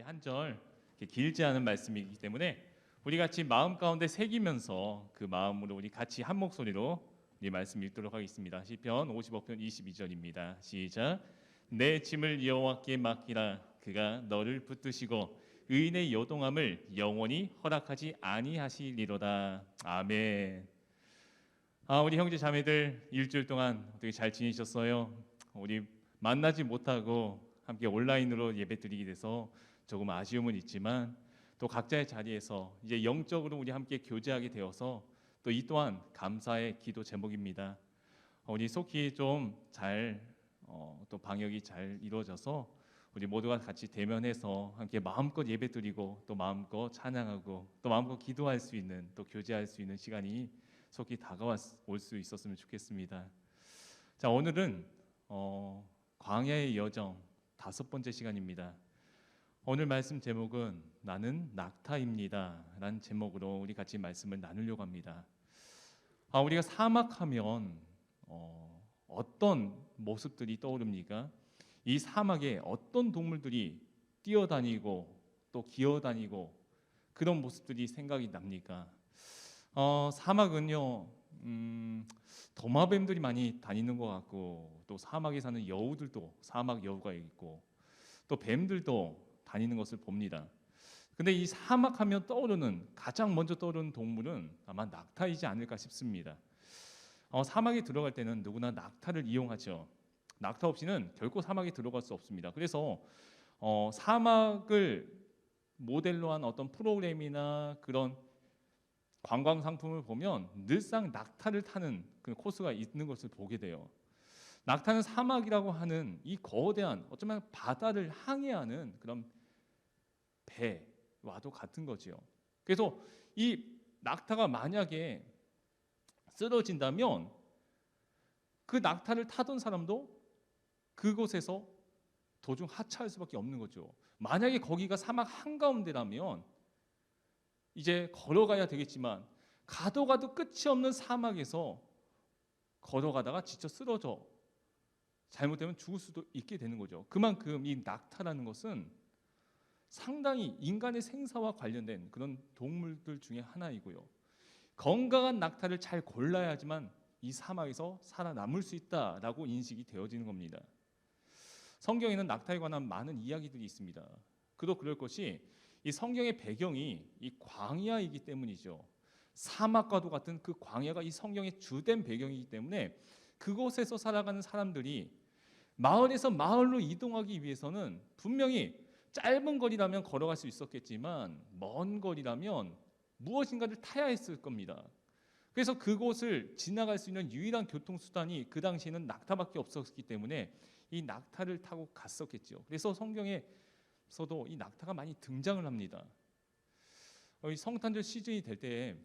이게 한 절 길지 않은 말씀이기 때문에 우리 같이 마음 가운데 새기면서 그 마음으로 우리 같이 한 목소리로 이 말씀 읽도록 하겠습니다. 시편 55편 22절입니다. 시작. 내 짐을 여호와께 맡기라. 그가 너를 붙드시고 의인의 요동함을 영원히 허락하지 아니하시리로다. 아멘. 우리 형제 자매들 일주일 동안 어떻게 잘 지내셨어요? 우리 만나지 못하고 함께 온라인으로 예배 드리게 돼서 조금 아쉬움은 있지만 또 각자의 자리에서 이제 영적으로 우리 함께 교제하게 되어서 또 이 또한 감사의 기도 제목입니다. 우리 속히 좀 잘 또 방역이 잘 이루어져서 우리 모두가 같이 대면해서 함께 마음껏 예배드리고 또 마음껏 찬양하고 또 마음껏 기도할 수 있는 또 교제할 수 있는 시간이 속히 다가올 수 있었으면 좋겠습니다. 자, 오늘은 광야의 여정 5번째 시간입니다. 오늘 말씀 제목은 나는 낙타입니다 라는 제목으로 우리 같이 말씀을 나누려고 합니다. 우리가 사막하면 어떤 모습들이 떠오릅니까? 이 사막에 어떤 동물들이 뛰어다니고 또 기어다니고 그런 모습들이 생각이 납니까? 사막은요 도마뱀들이 많이 다니는 것 같고 또 사막에 사는 여우들도 사막 여우가 있고 또 뱀들도 다니는 것을 봅니다. 근데 이 사막하면 가장 먼저 떠오르는 동물은 아마 낙타이지 않을까 싶습니다. 사막에 들어갈 때는 누구나 낙타를 이용하죠. 낙타 없이는 결코 사막에 들어갈 수 없습니다. 그래서 사막을 모델로 한 어떤 프로그램이나 그런 관광 상품을 보면 늘상 낙타를 타는 그 코스가 있는 것을 보게 돼요. 낙타는 사막이라고 하는 이 거대한 어쩌면 바다를 항해하는 그런 배와도 같은 거지요. 그래서 이 낙타가 만약에 쓰러진다면 그 낙타를 타던 사람도 그곳에서 도중 하차할 수밖에 없는 거죠. 만약에 거기가 사막 한가운데라면 이제 걸어가야 되겠지만 가도 끝이 없는 사막에서 걸어가다가 지쳐 쓰러져 잘못되면 죽을 수도 있게 되는 거죠. 그만큼 이 낙타라는 것은 상당히 인간의 생사와 관련된 그런 동물들 중에 하나이고요. 건강한 낙타를 잘 골라야지만 이 사막에서 살아남을 수 있다라고 인식이 되어지는 겁니다. 성경에는 낙타에 관한 많은 이야기들이 있습니다. 그도 그럴 것이 이 성경의 배경이 이 광야이기 때문이죠. 사막과도 같은 그 광야가 이 성경의 주된 배경이기 때문에 그곳에서 살아가는 사람들이 마을에서 마을로 이동하기 위해서는 분명히 짧은 거리라면 걸어갈 수 있었겠지만 먼 거리라면 무엇인가를 타야 했을 겁니다. 그래서 그곳을 지나갈 수 있는 유일한 교통수단이 그 당시에는 낙타밖에 없었기 때문에 이 낙타를 타고 갔었겠죠. 그래서 성경에서도 이 낙타가 많이 등장을 합니다. 성탄절 시즌이 될 때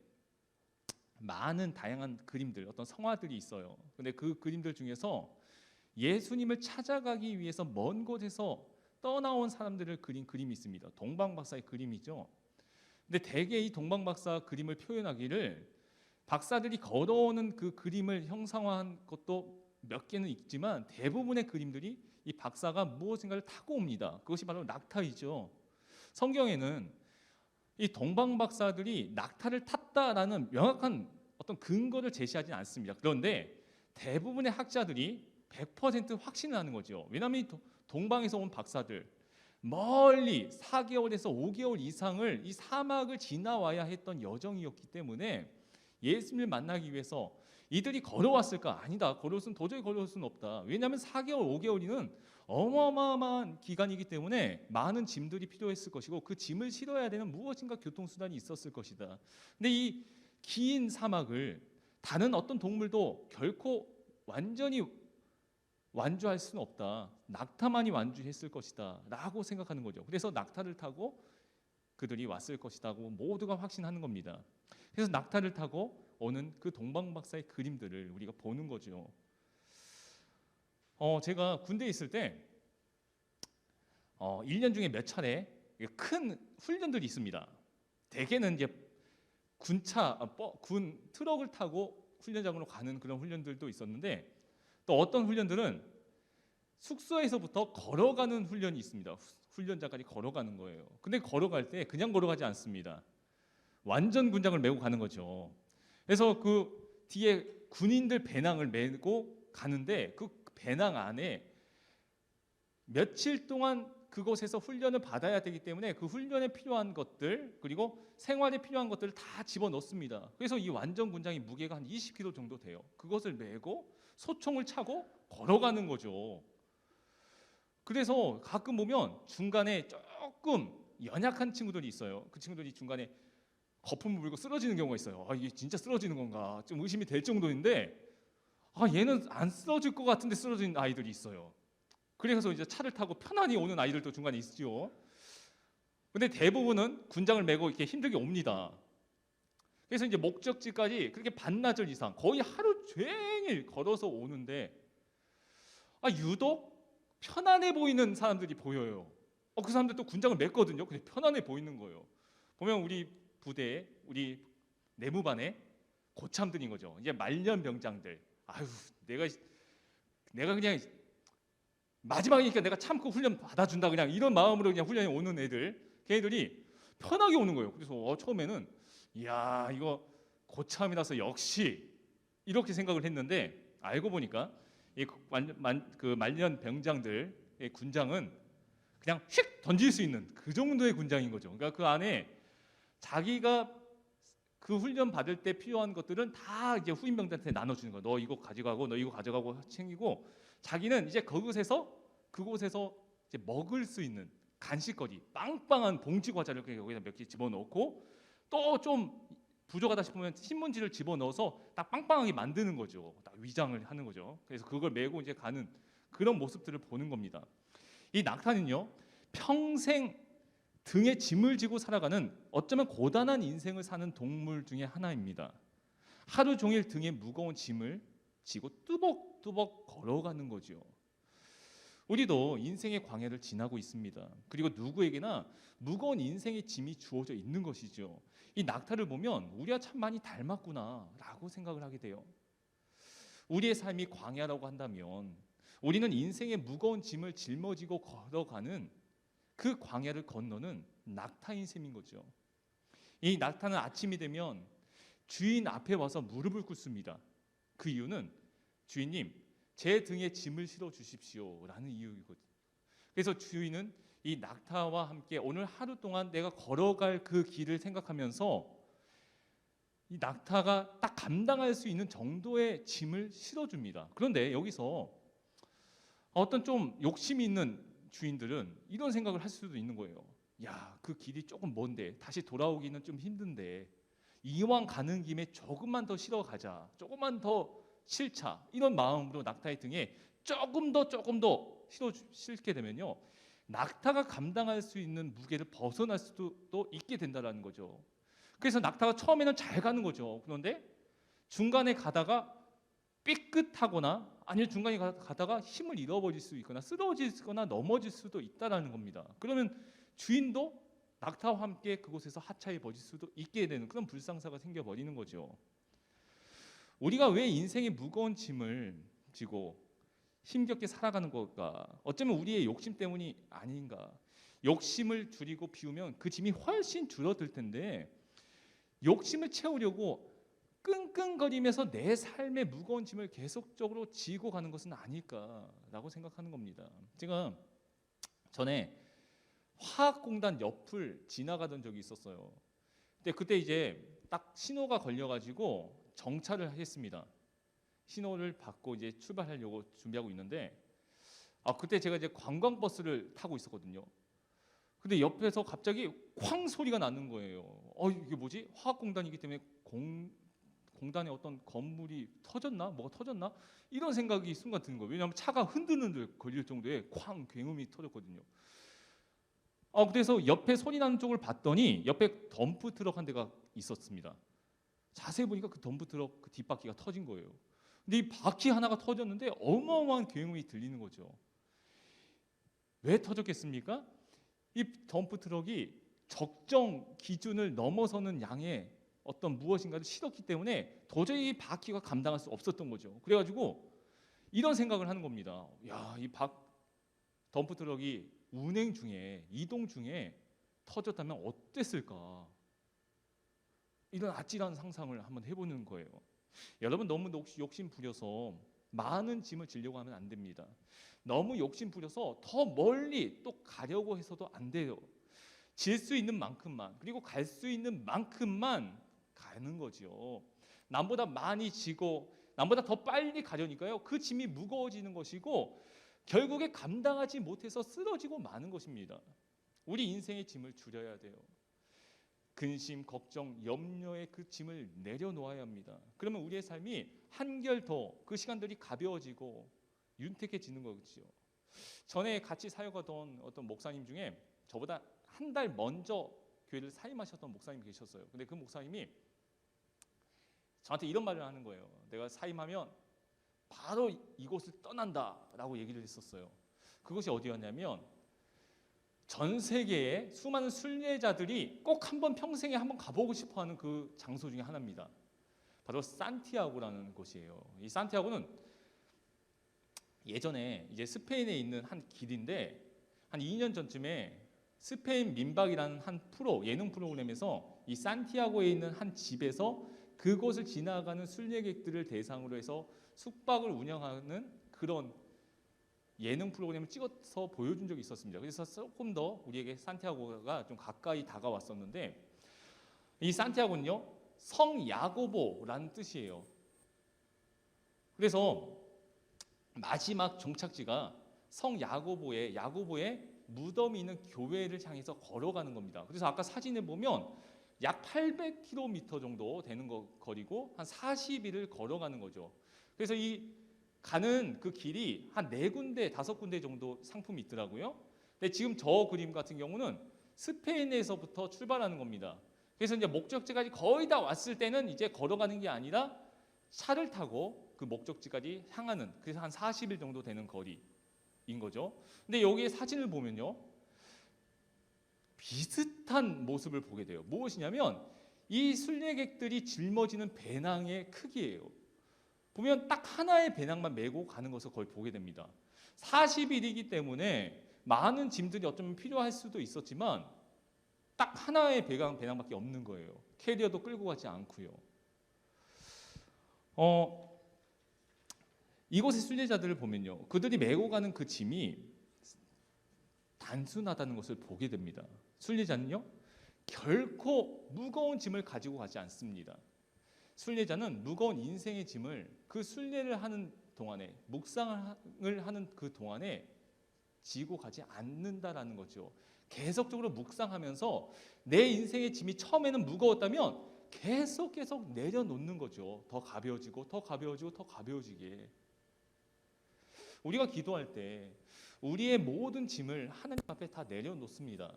많은 다양한 그림들, 어떤 성화들이 있어요. 근데 그 그림들 중에서 예수님을 찾아가기 위해서 먼 곳에서 떠나온 사람들을 그린 그림이 있습니다. 동방박사의 그림이죠. 근데 대개 이 동방박사 그림을 표현하기를 박사들이 걸어오는 그 그림을 형상화한 것도 몇 개는 있지만 대부분의 그림들이 이 박사가 무엇인가를 타고 옵니다. 그것이 바로 낙타이죠. 성경에는 이 동방박사들이 낙타를 탔다라는 명확한 어떤 근거를 제시하지 않습니다. 그런데 대부분의 학자들이 100% 확신을 하는 거죠. 왜냐하면 이 동방에서 온 박사들 멀리 4개월에서 5개월 이상을 이 사막을 지나와야 했던 여정이었기 때문에 예수님을 만나기 위해서 이들이 걸어왔을까? 아니다. 도저히 걸어올 수는 없다. 왜냐하면 4개월, 5개월이면 어마어마한 기간이기 때문에 많은 짐들이 필요했을 것이고 그 짐을 실어야 되는 무엇인가 교통수단이 있었을 것이다. 근데 이 긴 사막을 다른 어떤 동물도 결코 완전히 완주할 수는 없다. 낙타만이 완주했을 것이다 라고 생각하는 거죠. 그래서 낙타를 타고 그들이 왔을 것이라고 모두가 확신하는 겁니다. 그래서 낙타를 타고 오는 그 동방박사의 그림들을 우리가 보는 거죠. 제가 군대에 있을 때 1년 중에 몇 차례 큰 훈련들이 있습니다. 대개는 이제 군 트럭을 타고 훈련장으로 가는 그런 훈련들도 있었는데 또 어떤 훈련들은 숙소에서부터 걸어가는 훈련이 있습니다. 훈련장까지 걸어가는 거예요. 근데 걸어갈 때 그냥 걸어가지 않습니다. 완전 군장을 메고 가는 거죠. 그래서 그 뒤에 군인들 배낭을 메고 가는데 그 배낭 안에 며칠 동안 그곳에서 훈련을 받아야 되기 때문에 그 훈련에 필요한 것들 그리고 생활에 필요한 것들을 다 집어넣습니다. 그래서 이 완전 군장이 무게가 한 20kg 정도 돼요. 그것을 메고 소총을 차고 걸어가는 거죠. 그래서 가끔 보면 중간에 조금 연약한 친구들이 있어요. 그 친구들이 중간에 거품을 물고 쓰러지는 경우가 있어요. 아, 이게 진짜 쓰러지는 건가? 좀 의심이 될 정도인데 얘는 안 쓰러질 것 같은데 쓰러진 아이들이 있어요. 그래서 이제 차를 타고 편안히 오는 아이들도 중간에 있죠. 근데 대부분은 군장을 메고 이렇게 힘들게 옵니다. 그래서 이제 목적지까지 그렇게 반나절 이상 거의 하루 종일 걸어서 오는데 유독 편안해 보이는 사람들이 보여요. 그 사람들 또 군장을 맸거든요. 근데 편안해 보이는 거예요. 보면 우리 부대에 우리 내무반에 고참들인 거죠. 이제 말년 병장들. 아유, 내가 그냥 마지막이니까 내가 참고 훈련 받아준다 그냥 이런 마음으로 그냥 훈련에 오는 애들, 걔네들이 편하게 오는 거예요. 그래서 처음에는 이야 이거 고참이라서 역시 이렇게 생각을 했는데 알고 보니까 그 말년 병장들의 군장은 그냥 휙 던질 수 있는 그 정도의 군장인 거죠. 그러니까 그 안에 자기가 그 훈련 받을 때 필요한 것들은 다 이제 후임병들한테 나눠주는 거예요. 너 이거 가져가고 너 이거 가져가고 챙기고 자기는 이제 그곳에서 이제 먹을 수 있는 간식거리, 빵빵한 봉지 과자를 여기다 몇 개 집어넣고 또 좀 부족하다 싶으면 신문지를 집어넣어서 딱 빵빵하게 만드는 거죠. 딱 위장을 하는 거죠. 그래서 그걸 메고 이제 가는 그런 모습들을 보는 겁니다. 이 낙타는요, 평생 등에 짐을 지고 살아가는 어쩌면 고단한 인생을 사는 동물 중에 하나입니다. 하루 종일 등에 무거운 짐을 지고 뚜벅뚜벅 걸어가는 거죠. 우리도 인생의 광야를 지나고 있습니다. 그리고 누구에게나 무거운 인생의 짐이 주어져 있는 것이죠. 이 낙타를 보면 우리와 참 많이 닮았구나라고 생각을 하게 돼요. 우리의 삶이 광야라고 한다면 우리는 인생의 무거운 짐을 짊어지고 걸어가는 그 광야를 건너는 낙타인 셈인 거죠. 이 낙타는 아침이 되면 주인 앞에 와서 무릎을 꿇습니다. 그 이유는 주인님, 제 등에 짐을 실어 주십시오라는 이유이거든요. 그래서 주인은 이 낙타와 함께 오늘 하루 동안 내가 걸어갈 그 길을 생각하면서 이 낙타가 딱 감당할 수 있는 정도의 짐을 실어줍니다. 그런데 여기서 어떤 좀 욕심이 있는 주인들은 이런 생각을 할 수도 있는 거예요. 야, 그 길이 조금 먼데 다시 돌아오기는 좀 힘든데 이왕 가는 김에 조금만 더 실어 가자. 조금만 더 실차. 이런 마음으로 낙타의 등에 조금 더 실게 되면요. 낙타가 감당할 수 있는 무게를 벗어날 수도 또 있게 된다는 거죠. 그래서 낙타가 처음에는 잘 가는 거죠. 그런데 중간에 가다가 삐끗하거나 아니면 중간에 가다가 힘을 잃어버릴 수 있거나 쓰러지거나 넘어질 수도 있다는 겁니다. 그러면 주인도 낙타와 함께 그곳에서 하차해 버릴 수도 있게 되는 그런 불상사가 생겨버리는 거죠. 우리가 왜 인생의 무거운 짐을 지고 힘겹게 살아가는 걸까? 어쩌면 우리의 욕심 때문이 아닌가? 욕심을 줄이고 비우면 그 짐이 훨씬 줄어들 텐데 욕심을 채우려고 끙끙거리면서 내 삶의 무거운 짐을 계속적으로 지고 가는 것은 아닐까라고 생각하는 겁니다. 제가 전에 화학공단 옆을 지나가던 적이 있었어요. 근데 그때 이제 딱 신호가 걸려가지고 정차를 했습니다. 신호를 받고 이제 출발하려고 준비하고 있는데 그때 제가 이제 관광버스를 타고 있었거든요. 근데 옆에서 갑자기 쾅 소리가 나는 거예요. 이게 뭐지? 화학공단이기 때문에 공단에 어떤 건물이 터졌나? 뭐가 터졌나? 이런 생각이 순간 드는 거예요. 왜냐하면 차가 흔들흔들 걸릴 정도의 쾅 굉음이 터졌거든요. 그래서 옆에 소리 나는 쪽을 봤더니 옆에 덤프 트럭 한 대가 있었습니다. 자세히 보니까 그 덤프 트럭 그 뒷바퀴가 터진 거예요. 근데 이 바퀴 하나가 터졌는데 어마어마한 굉음이 들리는 거죠. 왜 터졌겠습니까? 이 덤프 트럭이 적정 기준을 넘어서는 양의 어떤 무엇인가를 실었기 때문에 도저히 이 바퀴가 감당할 수 없었던 거죠. 그래가지고 이런 생각을 하는 겁니다. 야, 이 덤프 트럭이 운행 중에 이동 중에 터졌다면 어땠을까? 이런 아찔한 상상을 한번 해보는 거예요. 여러분 너무 욕심 부려서 많은 짐을 지려고 하면 안 됩니다. 너무 욕심 부려서 더 멀리 또 가려고 해서도 안 돼요. 질 수 있는 만큼만, 그리고 갈 수 있는 만큼만 가는 거죠. 남보다 많이 지고 남보다 더 빨리 가려니까요, 그 짐이 무거워지는 것이고 결국에 감당하지 못해서 쓰러지고 마는 것입니다. 우리 인생의 짐을 줄여야 돼요. 근심, 걱정, 염려의 그 짐을 내려놓아야 합니다. 그러면 우리의 삶이 한결 더 그 시간들이 가벼워지고 윤택해지는 거죠. 전에 같이 사역하던 어떤 목사님 중에 저보다 한 달 먼저 교회를 사임하셨던 목사님이 계셨어요. 근데 그 목사님이 저한테 이런 말을 하는 거예요. 내가 사임하면 바로 이곳을 떠난다라고 얘기를 했었어요. 그것이 어디였냐면 전 세계의 수많은 순례자들이 꼭 한번 평생에 한번 가보고 싶어하는 그 장소 중에 하나입니다. 바로 산티아고라는 곳이에요. 이 산티아고는 예전에 이제 스페인에 있는 한 길인데 한 2년 전쯤에 스페인 민박이라는 한 예능 프로그램에서 이 산티아고에 있는 한 집에서 그곳을 지나가는 순례객들을 대상으로 해서 숙박을 운영하는 그런 예능 프로그램을 찍어서 보여준 적이 있었습니다. 그래서 조금 더 우리에게 산티아고가 좀 가까이 다가왔었는데, 이 산티아고는요 성 야고보라는 뜻이에요. 그래서 마지막 종착지가 성 야고보의 무덤이 있는 교회를 향해서 걸어가는 겁니다. 그래서 아까 사진에 보면 약 800km 정도 되는 거리고 한 40일을 걸어가는 거죠. 그래서 이 가는 그 길이 한 4군데, 5군데 정도 상품이 있더라고요. 근데 지금 저 그림 같은 경우는 스페인에서부터 출발하는 겁니다. 그래서 이제 목적지까지 거의 다 왔을 때는 이제 걸어가는 게 아니라 차를 타고 그 목적지까지 향하는, 그래서 한 40일 정도 되는 거리인 거죠. 근데 여기에 사진을 보면요, 비슷한 모습을 보게 돼요. 무엇이냐면 이 순례객들이 짊어지는 배낭의 크기예요. 보면 딱 하나의 배낭만 메고 가는 것을 거의 보게 됩니다. 40일이기 때문에 많은 짐들이 어쩌면 필요할 수도 있었지만 딱 하나의 배낭밖에 없는 거예요. 캐리어도 끌고 가지 않고요. 이곳의 순례자들을 보면요, 그들이 메고 가는 그 짐이 단순하다는 것을 보게 됩니다. 순례자는요 결코 무거운 짐을 가지고 가지 않습니다. 순례자는 무거운 인생의 짐을 그 순례를 하는 동안에, 묵상을 하는 그 동안에 지고 가지 않는다라는 거죠. 계속적으로 묵상하면서 내 인생의 짐이 처음에는 무거웠다면 계속 내려놓는 거죠. 더 가벼워지고 더 가벼워지고 더 가벼워지게. 우리가 기도할 때 우리의 모든 짐을 하나님 앞에 다 내려놓습니다.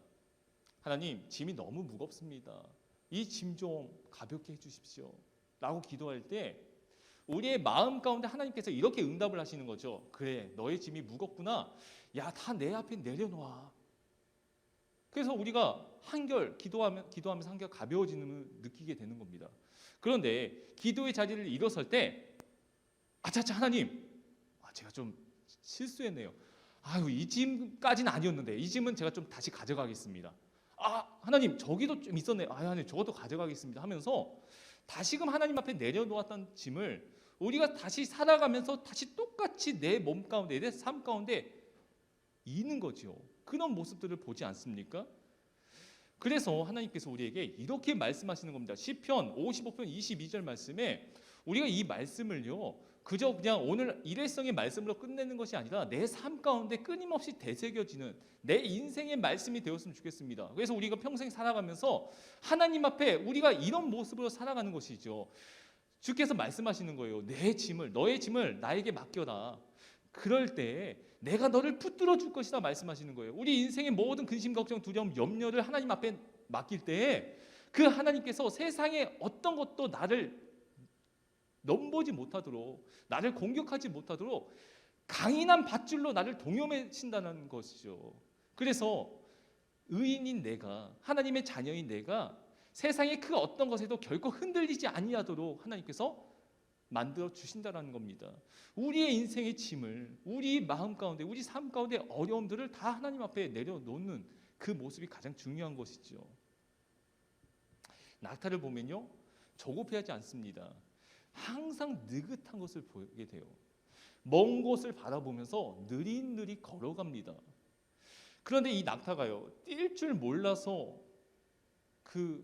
하나님, 짐이 너무 무겁습니다. 이 짐 좀 가볍게 해주십시오 라고 기도할 때 우리의 마음 가운데 하나님께서 이렇게 응답을 하시는 거죠. 그래, 너의 짐이 무겁구나. 야, 다 내 앞에 내려놓아. 그래서 우리가 한결 기도하면서 한결 가벼워지는 느끼게 되는 겁니다. 그런데 기도의 자리를 일어설 때 아차차 하나님, 제가 좀 실수했네요. 아유, 이 짐까지는 아니었는데 이 짐은 제가 좀 다시 가져가겠습니다. 하나님, 저기도 좀 있었네요. 하나님, 저것도 가져가겠습니다 하면서 다시금 하나님 앞에 내려놓았던 짐을 우리가 다시 살아가면서 다시 똑같이 내 몸 가운데, 내 삶 가운데 이는 거죠. 그런 모습들을 보지 않습니까? 그래서 하나님께서 우리에게 이렇게 말씀하시는 겁니다. 시편 55편 22절 말씀에 우리가 이 말씀을요 그저 그냥 오늘 일회성의 말씀으로 끝내는 것이 아니라 내 삶 가운데 끊임없이 되새겨지는 내 인생의 말씀이 되었으면 좋겠습니다. 그래서 우리가 평생 살아가면서 하나님 앞에 우리가 이런 모습으로 살아가는 것이죠. 주께서 말씀하시는 거예요. 내 짐을, 너의 짐을 나에게 맡겨라. 그럴 때 내가 너를 붙들어 줄 것이다 말씀하시는 거예요. 우리 인생의 모든 근심, 걱정, 두려움, 염려를 하나님 앞에 맡길 때 그 하나님께서 세상의 어떤 것도 나를 넘보지 못하도록, 나를 공격하지 못하도록 강인한 밧줄로 나를 동여매신다는 것이죠. 그래서 의인인 내가, 하나님의 자녀인 내가 세상의 그 어떤 것에도 결코 흔들리지 아니하도록 하나님께서 만들어 주신다라는 겁니다. 우리의 인생의 짐을, 우리 마음 가운데, 우리 삶 가운데 어려움들을 다 하나님 앞에 내려놓는 그 모습이 가장 중요한 것이죠. 낙타를 보면요, 조급해하지 않습니다. 항상 느긋한 것을 보게 돼요. 먼 곳을 바라보면서 느릿느릿 걸어갑니다. 그런데 이 낙타가요, 뛸 줄 몰라서 그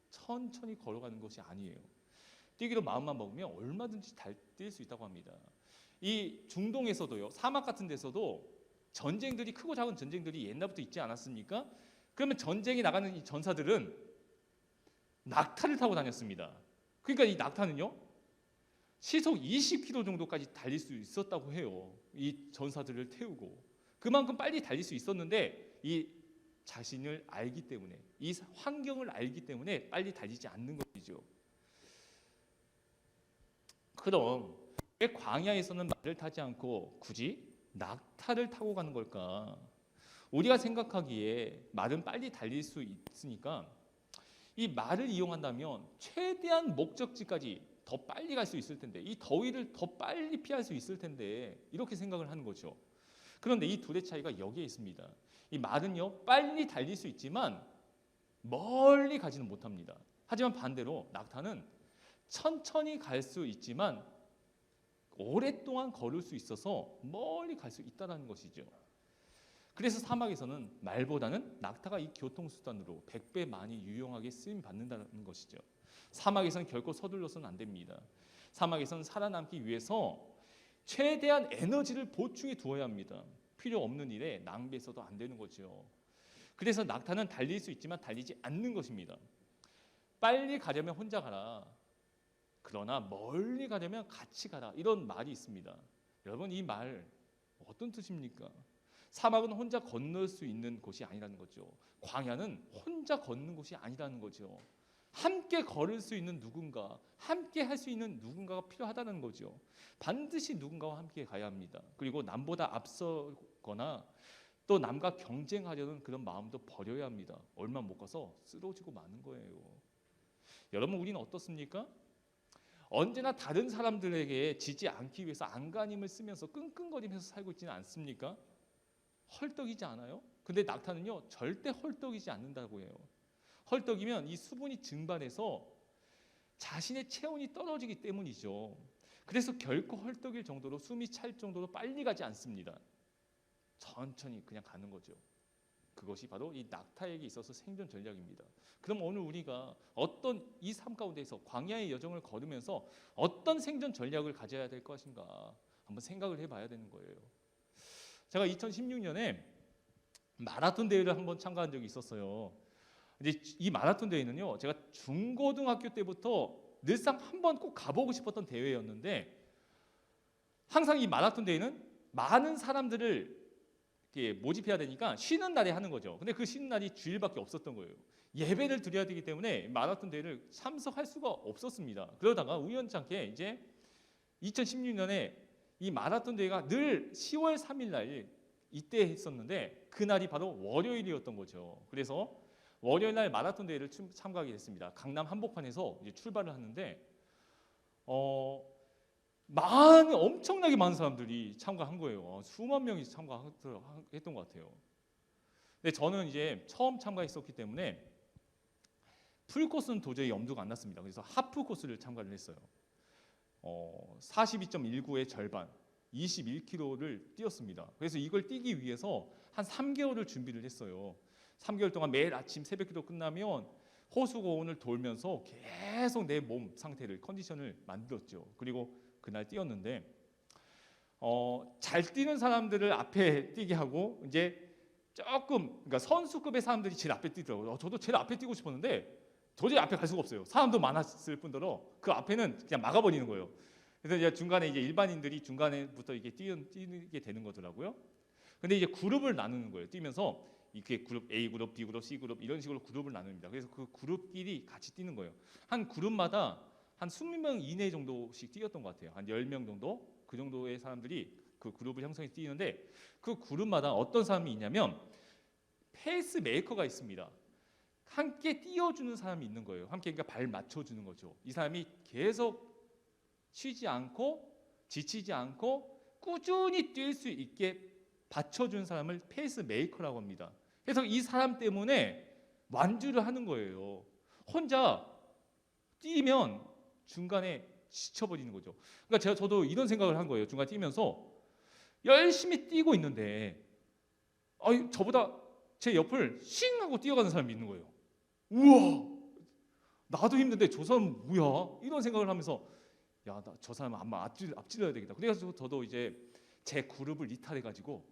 천천히 걸어가는 것이 아니에요. 뛰기로 마음만 먹으면 얼마든지 뛸 수 있다고 합니다. 이 중동에서도요, 사막 같은 데서도 전쟁들이, 크고 작은 전쟁들이 옛날부터 있지 않았습니까? 그러면 전쟁에 나가는 이 전사들은 낙타를 타고 다녔습니다. 그러니까 이 낙타는요, 시속 20km 정도까지 달릴 수 있었다고 해요. 이 전사들을 태우고. 그만큼 빨리 달릴 수 있었는데 이 자신을 알기 때문에, 이 환경을 알기 때문에 빨리 달리지 않는 것이죠. 그럼 왜 광야에서는 말을 타지 않고 굳이 낙타를 타고 가는 걸까? 우리가 생각하기에 말은 빨리 달릴 수 있으니까 이 말을 이용한다면 최대한 목적지까지 더 빨리 갈 수 있을 텐데, 이 더위를 더 빨리 피할 수 있을 텐데, 이렇게 생각을 하는 거죠. 그런데 이 둘의 차이가 여기에 있습니다. 이 말은요, 빨리 달릴 수 있지만 멀리 가지는 못합니다. 하지만 반대로 낙타는 천천히 갈 수 있지만 오랫동안 걸을 수 있어서 멀리 갈 수 있다는 것이죠. 그래서 사막에서는 말보다는 낙타가 이 교통수단으로 100배 많이 유용하게 쓰임 받는다는 것이죠. 사막에서는 결코 서둘러서는 안 됩니다. 사막에서는 살아남기 위해서 최대한 에너지를 보충해 두어야 합니다. 필요 없는 일에 낭비해서도 안 되는 거죠. 그래서 낙타는 달릴 수 있지만 달리지 않는 것입니다. 빨리 가려면 혼자 가라. 그러나 멀리 가려면 같이 가라. 이런 말이 있습니다. 여러분, 이 말 어떤 뜻입니까? 사막은 혼자 건널 수 있는 곳이 아니라는 거죠. 광야는 혼자 걷는 곳이 아니라는 거죠. 함께 걸을 수 있는 누군가, 함께 할 수 있는 누군가가 필요하다는 거죠. 반드시 누군가와 함께 가야 합니다. 그리고 남보다 앞서거나 또 남과 경쟁하려는 그런 마음도 버려야 합니다. 얼마 못 가서 쓰러지고 마는 거예요. 여러분, 우리는 어떻습니까? 언제나 다른 사람들에게 지지 않기 위해서 안간힘을 쓰면서 끙끙거리면서 살고 있지는 않습니까? 헐떡이지 않아요? 근데 낙타는요, 절대 헐떡이지 않는다고 해요. 헐떡이면 이 수분이 증발해서 자신의 체온이 떨어지기 때문이죠. 그래서 결코 헐떡일 정도로, 숨이 찰 정도로 빨리 가지 않습니다. 천천히 그냥 가는 거죠. 그것이 바로 이 낙타에게 있어서 생존 전략입니다. 그럼 오늘 우리가 어떤 이 삶 가운데서 광야의 여정을 걸으면서 어떤 생존 전략을 가져야 될 것인가 한번 생각을 해봐야 되는 거예요. 제가 2016년에 마라톤 대회를 한번 참가한 적이 있었어요. 근데 이 마라톤 대회는요, 제가 중고등학교 때부터 늘상 한번 꼭 가보고 싶었던 대회였는데, 항상 이 마라톤 대회는 많은 사람들을 이렇게 모집해야 되니까 쉬는 날에 하는 거죠. 근데 그 쉬는 날이 주일밖에 없었던 거예요. 예배를 드려야 되기 때문에 마라톤 대회를 참석할 수가 없었습니다. 그러다가 우연찮게 이제 2016년에 이 마라톤 대회가 늘 10월 3일 날 이때 했었는데, 그날이 바로 월요일이었던 거죠. 그래서 월요일 날 마라톤 대회를 참가하게 됐습니다. 강남 한복판에서 이제 출발을 하는데 엄청나게 많은 사람들이 참가한 거예요. 수만 명이 참가했던 것 같아요. 근데 저는 이제 처음 참가했었기 때문에 풀 코스는 도저히 엄두가 안 났습니다. 그래서 하프 코스를 참가를 했어요. 42.19의 절반, 21km를 뛰었습니다. 그래서 이걸 뛰기 위해서 한 3개월을 준비를 했어요. 3개월 동안 매일 아침 새벽기도 끝나면 호수공원을 돌면서 계속 내 몸 상태를, 컨디션을 만들었죠. 그리고 그날 뛰었는데 잘 뛰는 사람들을 앞에 뛰게 하고, 이제 그러니까 선수급의 사람들이 제일 앞에 뛰더라고요. 저도 제일 앞에 뛰고 싶었는데 도저히 앞에 갈 수가 없어요. 사람도 많았을 뿐더러 그 앞에는 그냥 막아버리는 거예요. 그래서 이제 중간에 이제 일반인들이 중간에부터 이게 뛰게 되는 거더라고요. 근데 이제 그룹을 나누는 거예요. 뛰면서 이렇게 그룹 A 그룹, B 그룹, C 그룹 이런 식으로 그룹을 나눕니다. 그래서 그 그룹끼리 같이 뛰는 거예요. 한 그룹마다 한 20명 이내 정도씩 뛰었던 것 같아요. 한 10명 정도? 그 정도의 사람들이 그 그룹을 형성해서 뛰는데, 그 그룹마다 어떤 사람이 있냐면 페이스 메이커가 있습니다. 함께 띄워주는 사람이 있는 거예요. 함께 그러니까 발 맞춰주는 거죠. 이 사람이 계속 쉬지 않고 지치지 않고 꾸준히 뛸 수 있게 받쳐준 사람을 페이스메이커라고 합니다. 그래서 이 사람 때문에 완주를 하는 거예요. 혼자 뛰면 중간에 지쳐버리는 거죠. 그러니까 저도 이런 생각을 한 거예요. 중간에 뛰면서 열심히 뛰고 있는데 저보다 제 옆을 싱 하고 뛰어가는 사람이 있는 거예요. 우와, 나도 힘든데 저 사람은 뭐야? 이런 생각을 하면서 야, 저 사람은 아마 앞질러야 되겠다. 그래서 저도 이제 제 그룹을 이탈해가지고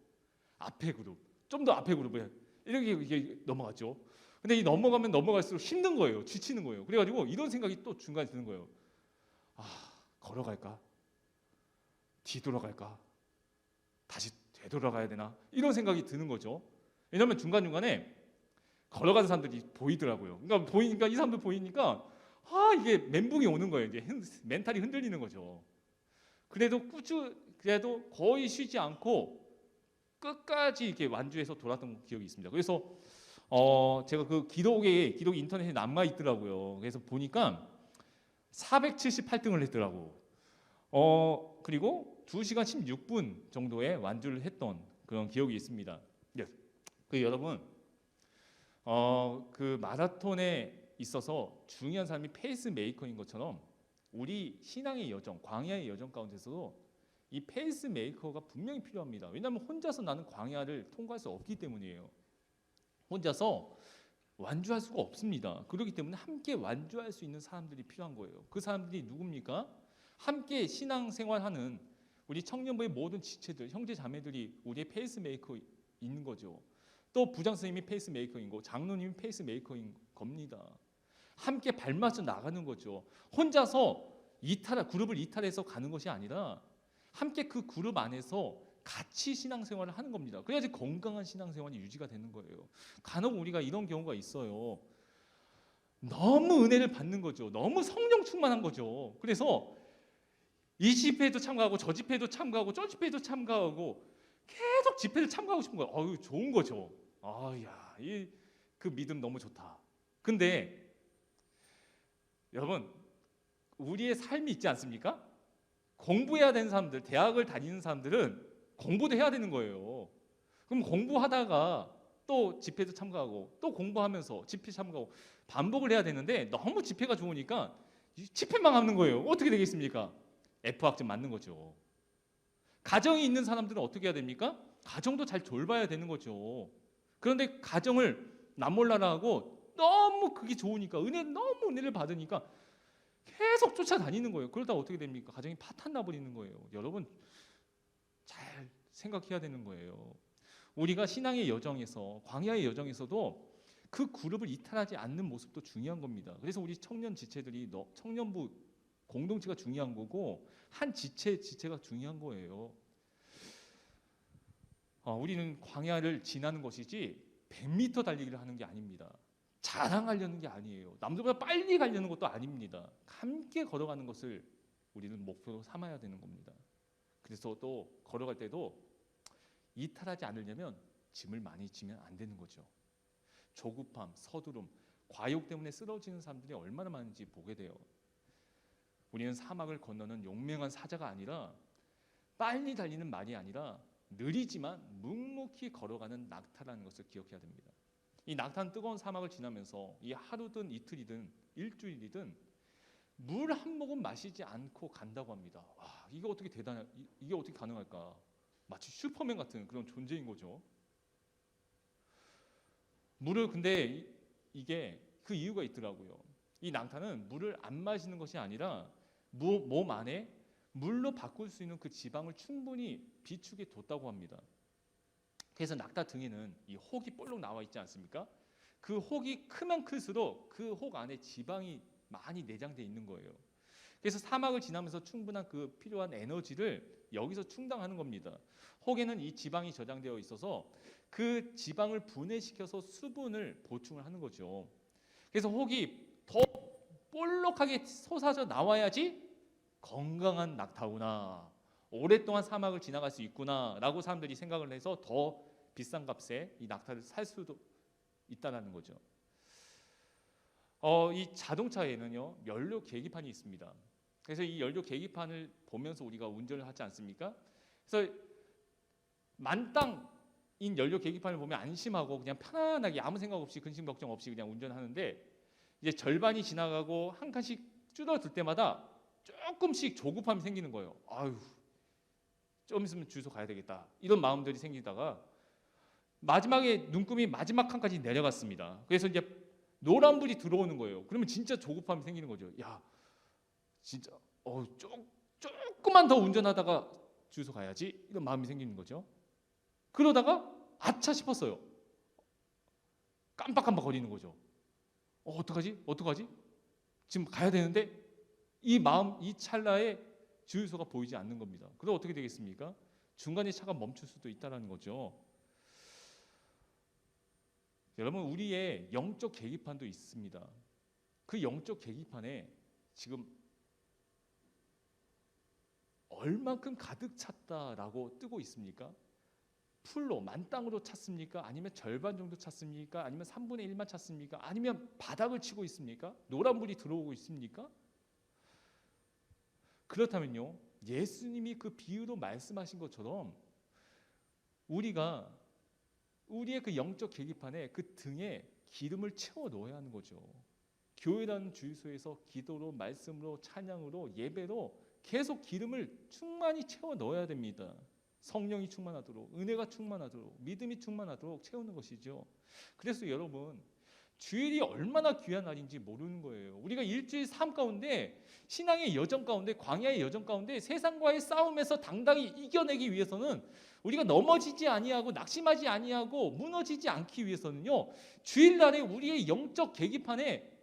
앞에 그룹, 좀 더 앞에 그룹에 이렇게 이게 넘어갔죠. 근데 이 넘어갈수록 힘든 거예요. 지치는 거예요. 그래가지고 이런 생각이 또 중간에 드는 거예요. 걸어갈까? 뒤돌아갈까? 다시 되돌아가야 되나? 이런 생각이 드는 거죠. 왜냐하면 중간중간에 걸어가는 사람들이 보이더라고요. 그러니까 보이니까 이 사람들 보이니까 이게 멘붕이 오는 거예요. 이게 멘탈이 흔들리는 거죠. 그래도 거의 쉬지 않고 끝까지 이렇게 완주해서 돌았던 기억이 있습니다. 그래서 제가 그 기록이 인터넷에 남아 있더라고요. 그래서 보니까 478등을 했더라고. 그리고 2시간 16분 정도의 완주를 했던 그런 기억이 있습니다. 여러분, 그 마라톤에 있어서 중요한 사람이 페이스메이커인 것처럼 우리 신앙의 여정, 광야의 여정 가운데서도 이 페이스메이커가 분명히 필요합니다. 왜냐하면 혼자서 나는 광야를 통과할 수 없기 때문이에요. 혼자서 완주할 수가 없습니다. 그렇기 때문에 함께 완주할 수 있는 사람들이 필요한 거예요. 그 사람들이 누굽니까? 함께 신앙생활하는 우리 청년부의 모든 지체들, 형제 자매들이 우리의 페이스메이커 있는 거죠. 또 부장 선생님이 페이스메이커인 거, 장로님이 페이스메이커인 겁니다. 함께 발맞춰 나가는 거죠. 혼자서 그룹을 이탈해서 가는 것이 아니라 함께 그 그룹 안에서 같이 신앙생활을 하는 겁니다. 그래야지 건강한 신앙생활이 유지가 되는 거예요. 간혹 우리가 이런 경우가 있어요. 너무 은혜를 받는 거죠. 너무 성령 충만한 거죠. 그래서 이 집회에도 참가하고 저 집회에도 참가하고 저 집회에도 참가하고 계속 집회를 참가하고 싶은 거예요. 좋은 거죠. 그 믿음 너무 좋다. 근데 여러분, 우리의 삶이 있지 않습니까? 공부해야 되는 사람들, 대학을 다니는 사람들은 공부도 해야 되는 거예요. 그럼 공부하다가 또 집회도 참가하고 또 공부하면서 집회 참가하고 반복을 해야 되는데 너무 집회가 좋으니까 집회만 하는 거예요. 어떻게 되겠습니까? F학점 맞는 거죠. 가정이 있는 사람들은 어떻게 해야 됩니까? 가정도 잘 돌봐야 되는 거죠. 그런데 가정을 남몰라라 하고 너무 그게 좋으니까 너무 은혜를 받으니까 계속 쫓아다니는 거예요. 그러다 어떻게 됩니까? 가정이 파탄 나버리는 거예요. 여러분 잘 생각해야 되는 거예요. 우리가 신앙의 여정에서, 광야의 여정에서도 그 그룹을 이탈하지 않는 모습도 중요한 겁니다. 그래서 우리 청년 지체들이 청년부 공동체가 중요한 거고 한 지체가 중요한 거예요. 우리는 광야를 지나는 것이지 100m 달리기를 하는 게 아닙니다. 자랑하려는 게 아니에요. 남들보다 빨리 가려는 것도 아닙니다. 함께 걸어가는 것을 우리는 목표로 삼아야 되는 겁니다. 그래서 또 걸어갈 때도 이탈하지 않으려면 짐을 많이 지면 안 되는 거죠. 조급함, 서두름, 과욕 때문에 쓰러지는 사람들이 얼마나 많은지 보게 돼요. 우리는 사막을 건너는 용맹한 사자가 아니라 빨리 달리는 말이 아니라 느리지만 묵묵히 걸어가는 낙타라는 것을 기억해야 됩니다. 이 낙타는 뜨거운 사막을 지나면서 이 하루든 이틀이든 일주일이든 물 한 모금 마시지 않고 간다고 합니다. 이게 어떻게 이게 어떻게 가능할까? 마치 슈퍼맨 같은 그런 존재인 거죠. 근데 이게 그 이유가 있더라고요. 이 낙타는 물을 안 마시는 것이 아니라 몸 안에 물로 바꿀 수 있는 그 지방을 충분히 비축해 뒀다고 합니다. 그래서 낙타 등에는 이 혹이 볼록 나와 있지 않습니까? 그 혹이 크면 클수록 그 혹 안에 지방이 많이 내장되어 있는 거예요. 그래서 사막을 지나면서 충분한 그 필요한 에너지를 여기서 충당하는 겁니다. 혹에는 이 지방이 저장되어 있어서 그 지방을 분해시켜서 수분을 보충을 하는 거죠. 그래서 혹이 더 볼록하게 솟아져 나와야지 건강한 낙타구나, 오랫동안 사막을 지나갈 수 있구나라고 사람들이 생각을 해서 더 비싼 값에 이 낙타를 살 수도 있다는 거죠. 이 자동차에는요 연료 계기판이 있습니다. 그래서 이 연료 계기판을 보면서 우리가 운전을 하지 않습니까? 그래서 만땅인 연료 계기판을 보면 안심하고 그냥 편안하게 아무 생각 없이 근심 걱정 없이 그냥 운전하는데, 이제 절반이 지나가고 한 칸씩 줄어들 때마다 조금씩 조급함이 생기는 거예요. 아유, 좀 있으면 주유소 가야 되겠다, 이런 마음들이 생기다가 마지막에 눈금이 마지막 칸까지 내려갔습니다. 그래서 이제 노란불이 들어오는 거예요. 그러면 진짜 조급함이 생기는 거죠. 야, 진짜 조금만 더 운전하다가 주유소 가야지, 이런 마음이 생기는 거죠. 그러다가 아차 싶었어요. 깜빡깜빡 거리는 거죠. 어떡하지? 지금 가야 되는데, 이 마음, 이 찰나에 주유소가 보이지 않는 겁니다. 그럼 어떻게 되겠습니까? 중간에 차가 멈출 수도 있다는 거죠. 여러분, 우리의 영적 계기판도 있습니다. 그 영적 계기판에 지금 얼만큼 가득 찼다라고 뜨고 있습니까? 풀로 만땅으로 찼습니까? 아니면 절반 정도 찼습니까? 아니면 3분의 1만 찼습니까? 아니면 바닥을 치고 있습니까? 노란불이 들어오고 있습니까? 그렇다면요, 예수님이 그 비유로 말씀하신 것처럼 우리가 우리의 그 영적 계기판에 그 등에 기름을 채워 넣어야 하는 거죠. 교회라는 주유소에서 기도로, 말씀으로, 찬양으로, 예배로 계속 기름을 충만히 채워 넣어야 됩니다. 성령이 충만하도록, 은혜가 충만하도록, 믿음이 충만하도록 채우는 것이죠. 그래서 여러분, 주일이 얼마나 귀한 날인지 모르는 거예요. 우리가 일주일 삶 가운데, 신앙의 여정 가운데, 광야의 여정 가운데 세상과의 싸움에서 당당히 이겨내기 위해서는, 우리가 넘어지지 아니하고 낙심하지 아니하고 무너지지 않기 위해서는요, 주일날에 우리의 영적 계기판에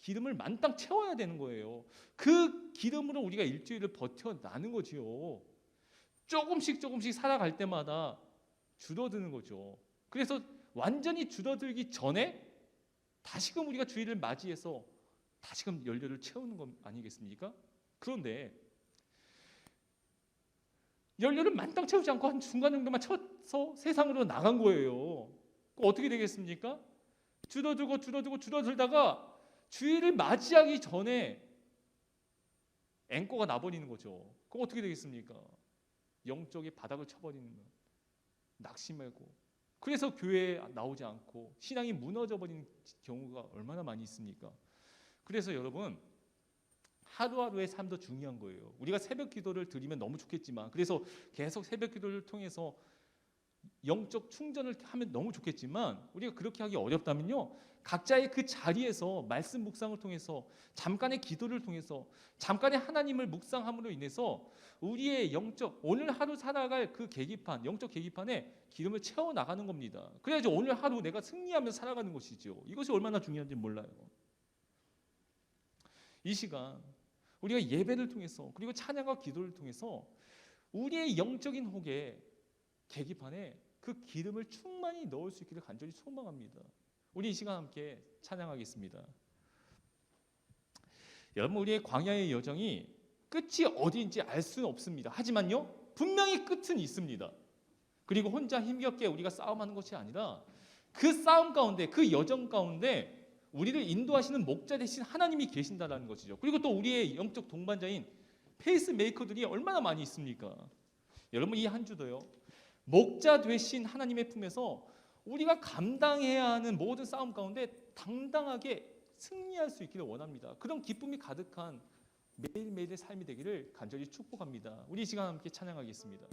기름을 만땅 채워야 되는 거예요. 그 기름으로 우리가 일주일을 버텨나는 거지요. 조금씩 살아갈 때마다 줄어드는 거죠. 그래서 완전히 줄어들기 전에 다시금 우리가 주일을 맞이해서 다시금 연료를 채우는 것 아니겠습니까? 그런데 연료를 만땅 채우지 않고 한 중간 정도만 채워서 세상으로 나간 거예요. 어떻게 되겠습니까? 줄어들다가 주일을 맞이하기 전에 앵꼬가 나버리는 거죠. 그럼 어떻게 되겠습니까? 영적인 바닥을 쳐버리는, 낙심하고, 그래서 교회에 나오지 않고 신앙이 무너져 버리는 경우가 얼마나 많이 있습니까? 그래서 여러분, 하루하루의 삶도 중요한 거예요. 우리가 새벽 기도를 드리면 너무 좋겠지만, 그래서 계속 새벽 기도를 통해서 영적 충전을 하면 너무 좋겠지만, 우리가 그렇게 하기 어렵다면요, 각자의 그 자리에서 말씀 묵상을 통해서, 잠깐의 기도를 통해서, 잠깐의 하나님을 묵상함으로 인해서 우리의 영적, 오늘 하루 살아갈 그 계기판, 영적 계기판에 기름을 채워 나가는 겁니다. 그래야지 오늘 하루 내가 승리하면서 살아가는 것이죠. 이것이 얼마나 중요한지 몰라요. 이 시간 우리가 예배를 통해서, 그리고 찬양과 기도를 통해서 우리의 영적인 혹에, 계기판에 그 기름을 충만히 넣을 수 있기를 간절히 소망합니다. 우리 이 시간 함께 찬양하겠습니다. 여러분, 우리의 광야의 여정이 끝이 어디인지 알 수는 없습니다. 하지만요, 분명히 끝은 있습니다. 그리고 혼자 힘겹게 우리가 싸움하는 것이 아니라, 그 싸움 가운데, 그 여정 가운데 우리를 인도하시는 목자 되신 하나님이 계신다는 것이죠. 그리고 또 우리의 영적 동반자인 페이스메이커들이 얼마나 많이 있습니까? 여러분, 이 한 주도요, 목자 되신 하나님의 품에서 우리가 감당해야 하는 모든 싸움 가운데 당당하게 승리할 수 있기를 원합니다. 그런 기쁨이 가득한 매일매일의 삶이 되기를 간절히 축복합니다. 우리 이 시간 함께 찬양하겠습니다.